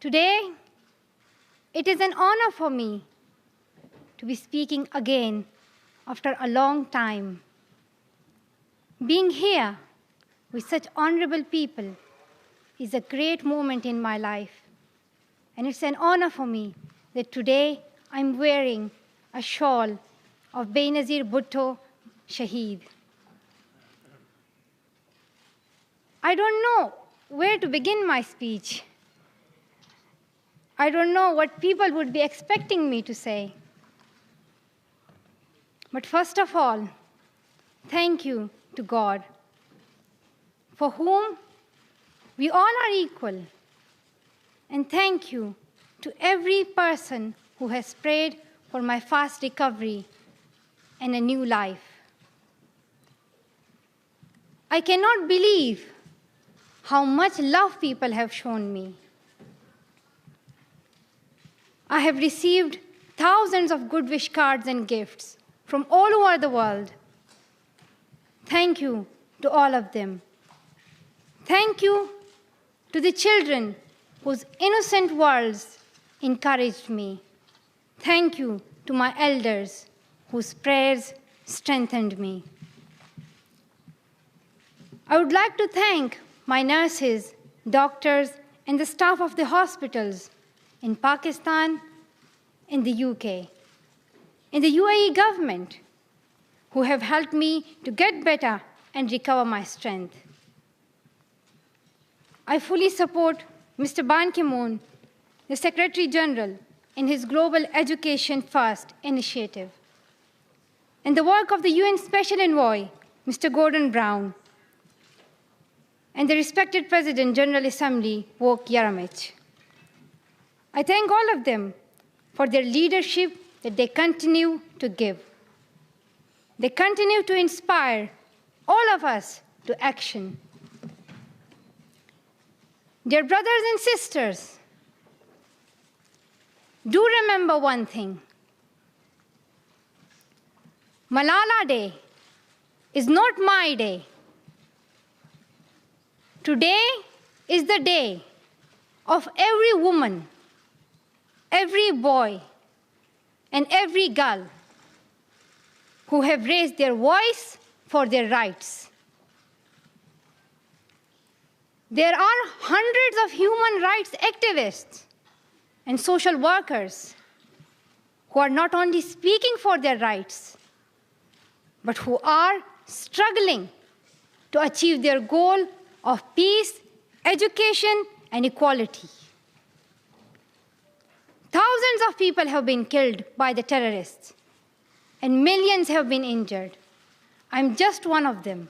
Today, it is an honor for me to be speaking again after a long time. Being here with such honorable people is a great moment in my life. And it's an honor for me that today I'm wearing a shawl of Benazir Bhutto Shaheed. I don't know where to begin my speech. I don't know what people would be expecting me to say. But first of all, thank you to God, for whom we all are equal. And thank you to every person who has prayed for my fast recovery and a new life. I cannot believe how much love people have shown me. I have received thousands of good wish cards and gifts from all over the world. Thank you to all of them. Thank you to the children whose innocent words encouraged me. Thank you to my elders whose prayers strengthened me. I would like to thank my nurses, doctors, and the staff of the hospitals in Pakistan, in the UK, in the UAE government, who have helped me to get better and recover my strength. I fully support Mr. Ban Ki-moon, the Secretary General, in his Global Education First initiative, and the work of the UN Special Envoy, Mr. Gordon Brown, and the respected President, General Assembly, Wok Yaramich. I thank all of them for their leadership that they continue to give. They continue to inspire all of us to action. Dear brothers and sisters, do remember one thing. Malala Day is not my day. Today is the day of every woman, every boy, and every girl who have raised their voice for their rights. There are hundreds of human rights activists and social workers who are not only speaking for their rights, but who are struggling to achieve their goal of peace, education, and equality. Thousands of people have been killed by the terrorists, and millions have been injured. I'm just one of them.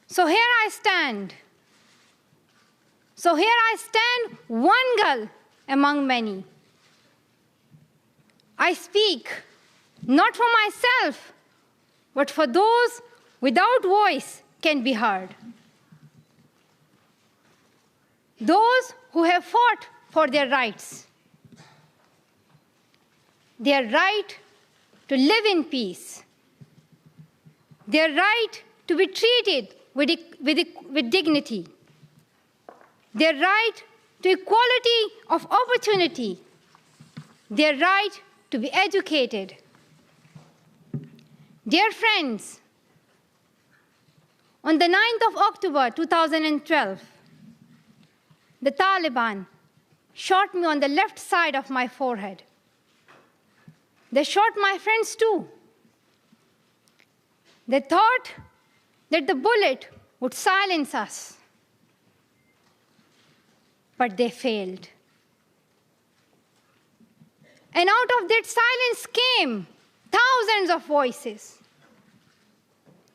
So here I stand. One girl among many. I speak not for myself, but for those without voice can be heard. Those who have fought for their rights. Their right to live in peace. Their right to be treated with dignity. Their right to equality of opportunity. Their right to be educated. Dear friends, on the 9th of October 2012, the Taliban shot me on the left side of my forehead. They shot my friends too. They thought that the bullet would silence us, but they failed. And out of that silence came thousands of voices.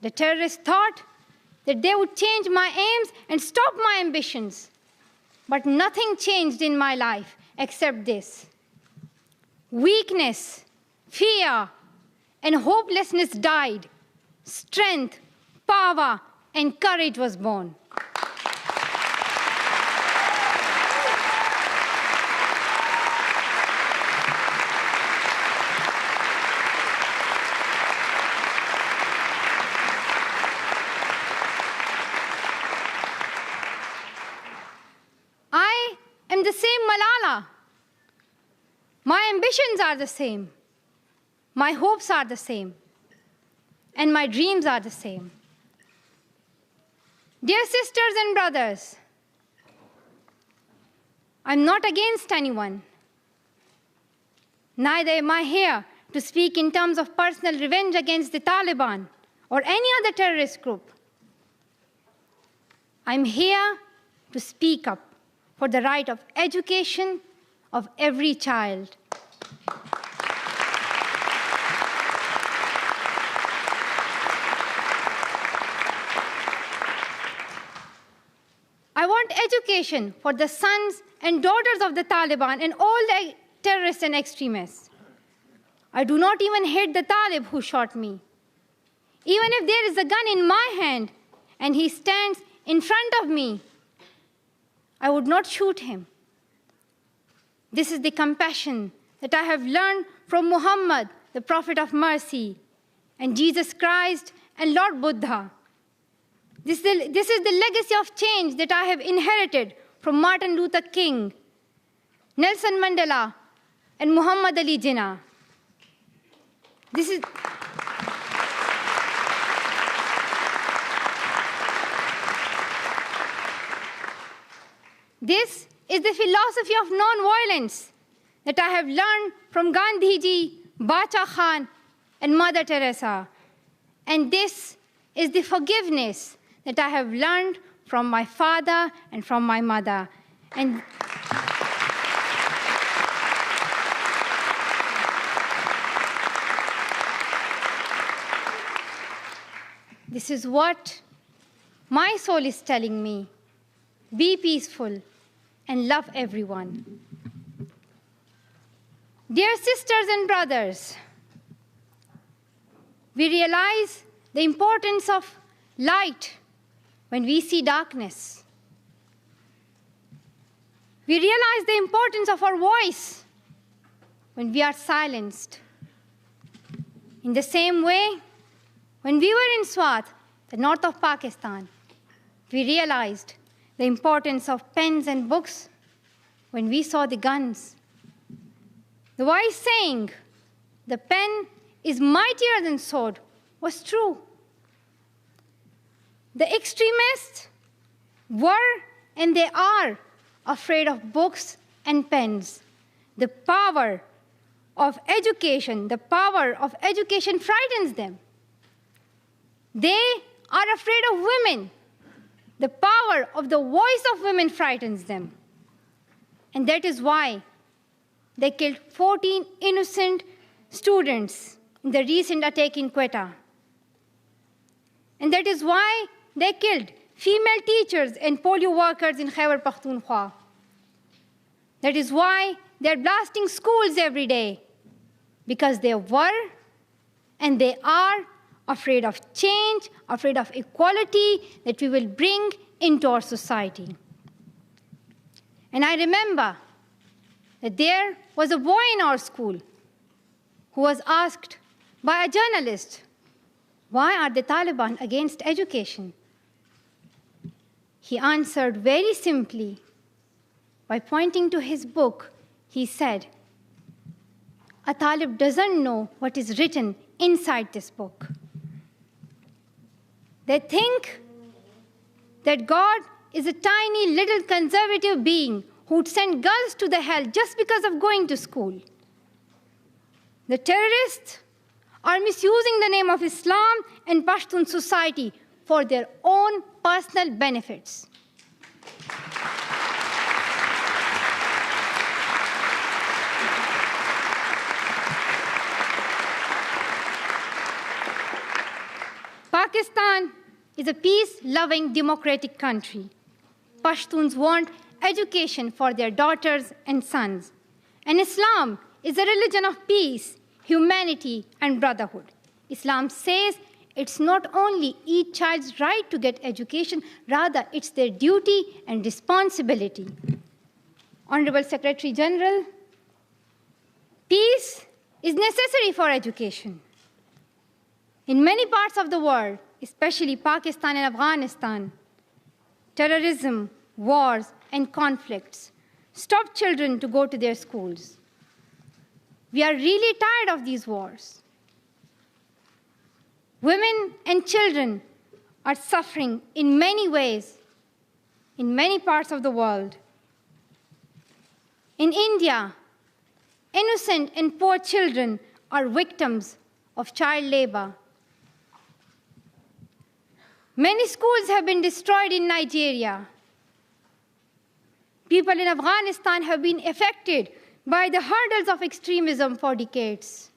The terrorists thought that they would change my aims and stop my ambitions. But nothing changed in my life except this. Weakness, fear, and hopelessness died. Strength, power, and courage was born. Malala, my ambitions are the same, my hopes are the same, and my dreams are the same. Dear sisters and brothers, I'm not against anyone. Neither am I here to speak in terms of personal revenge against the Taliban or any other terrorist group. I'm here to speak up for the right of education of every child. I want education for the sons and daughters of the Taliban and all the terrorists and extremists. I do not even hate the Talib who shot me. Even if there is a gun in my hand and he stands in front of me, I would not shoot him. This is the compassion that I have learned from Muhammad, the Prophet of Mercy, and Jesus Christ and Lord Buddha. This is the legacy of change that I have inherited from Martin Luther King, Nelson Mandela, and Muhammad Ali Jinnah. This is the philosophy of non-violence that I have learned from Gandhiji, Bacha Khan, and Mother Teresa. And this is the forgiveness that I have learned from my father and from my mother. And this is what my soul is telling me. Be peaceful and love everyone. Dear sisters and brothers, we realize the importance of light when we see darkness. We realize the importance of our voice when we are silenced. In the same way, when we were in Swat, the north of Pakistan, we realized the importance of pens and books when we saw the guns. The wise saying, "The pen is mightier than sword," was true. The extremists were and they are afraid of books and pens. The power of education frightens them. They are afraid of women. The power of the voice of women frightens them. And that is why they killed 14 innocent students in the recent attack in Quetta. And that is why they killed female teachers and polio workers in Khyber Pakhtunkhwa. That is why they're blasting schools every day, because they were and they are afraid of change, afraid of equality that we will bring into our society. And I remember that there was a boy in our school who was asked by a journalist, "Why are the Taliban against education?" He answered very simply by pointing to his book. He said, "A Talib doesn't know what is written inside this book." They think that God is a tiny little conservative being who would send girls to the hell just because of going to school. The terrorists are misusing the name of Islam and Pashtun society for their own personal benefits. Pakistan is a peace-loving, democratic country. Pashtuns want education for their daughters and sons. And Islam is a religion of peace, humanity, and brotherhood. Islam says it's not only each child's right to get education, rather it's their duty and responsibility. Honorable Secretary General, peace is necessary for education. In many parts of the world, especially Pakistan and Afghanistan, terrorism, wars, and conflicts stop children to go to their schools. We are really tired of these wars. Women and children are suffering in many ways in many parts of the world. In India, innocent and poor children are victims of child labor. Many schools have been destroyed in Nigeria. People in Afghanistan have been affected by the hurdles of extremism for decades.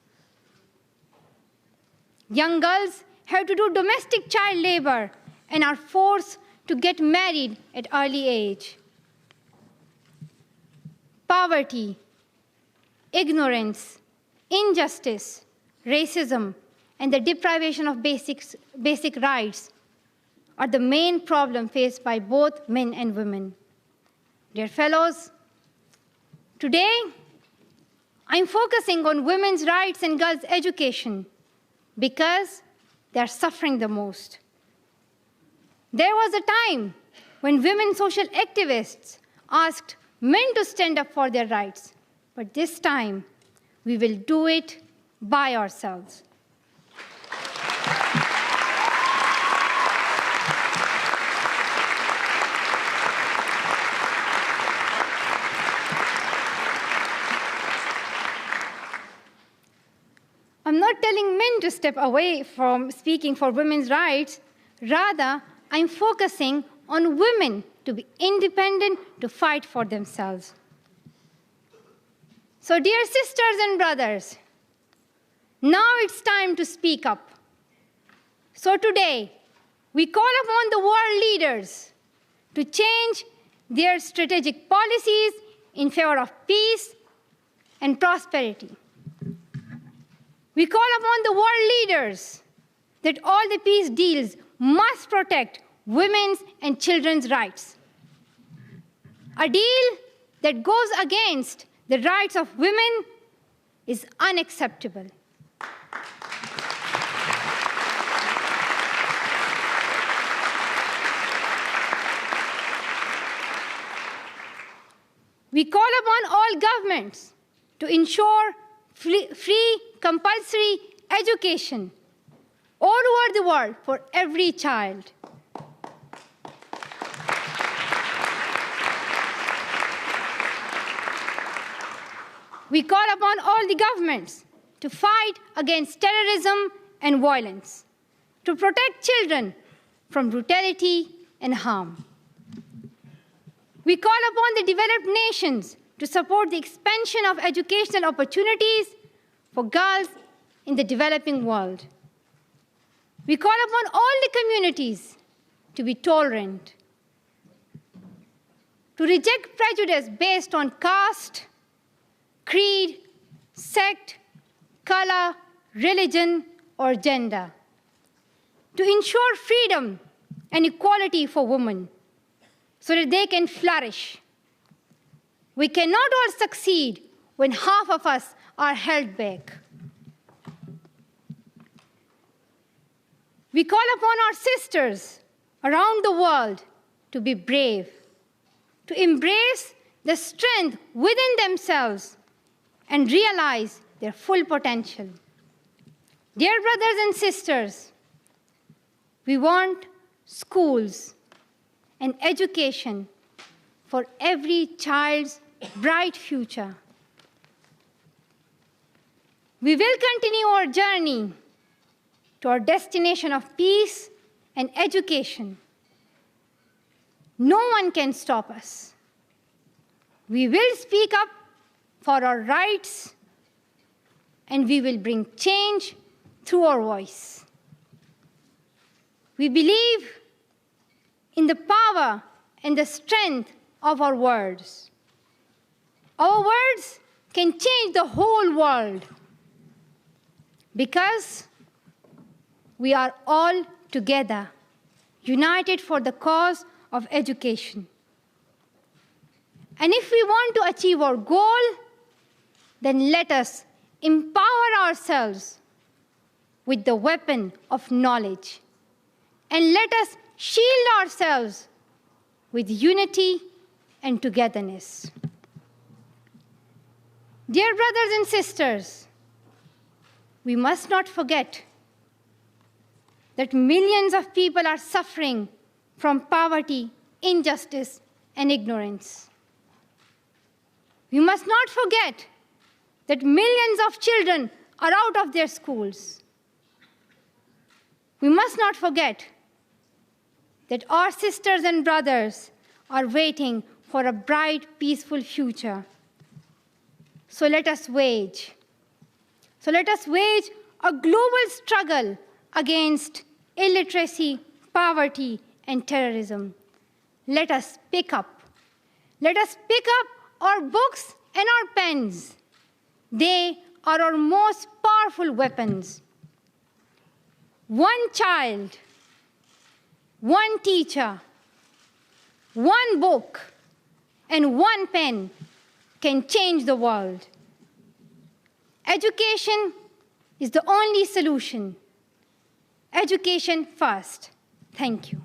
Young girls have to do domestic child labor and are forced to get married at early age. Poverty, ignorance, injustice, racism, and the deprivation of basic rights are the main problem faced by both men and women. Dear fellows, today I'm focusing on women's rights and girls' education because they're suffering the most. There was a time when women social activists asked men to stand up for their rights, but this time we will do it by ourselves. I'm not telling men to step away from speaking for women's rights. Rather, I'm focusing on women to be independent, to fight for themselves. So, dear sisters and brothers, now it's time to speak up. So today, we call upon the world leaders to change their strategic policies in favor of peace and prosperity. We call upon the world leaders that all the peace deals must protect women's and children's rights. A deal that goes against the rights of women is unacceptable. We call upon all governments to ensure free, compulsory education all over the world for every child. We call upon all the governments to fight against terrorism and violence, to protect children from brutality and harm. We call upon the developed nations to support the expansion of educational opportunities for girls in the developing world. We call upon all the communities to be tolerant, to reject prejudice based on caste, creed, sect, color, religion, or gender, to ensure freedom and equality for women so that they can flourish. We cannot all succeed when half of us are held back. We call upon our sisters around the world to be brave, to embrace the strength within themselves and realize their full potential. Dear brothers and sisters, we want schools and education for every child's bright future. We will continue our journey to our destination of peace and education. No one can stop us. We will speak up for our rights, and we will bring change through our voice. We believe in the power and the strength of our words. Our words can change the whole world because we are all together, united for the cause of education. And if we want to achieve our goal, then let us empower ourselves with the weapon of knowledge. And let us shield ourselves with unity and togetherness. Dear brothers and sisters, we must not forget that millions of people are suffering from poverty, injustice, and ignorance. We must not forget that millions of children are out of their schools. We must not forget that our sisters and brothers are waiting for a bright, peaceful future. So let us wage a global struggle against illiteracy, poverty, and terrorism. Let us pick up our books and our pens. They are our most powerful weapons. One child, one teacher, one book, and one pen can change the world. Education is the only solution. Education first. Thank you.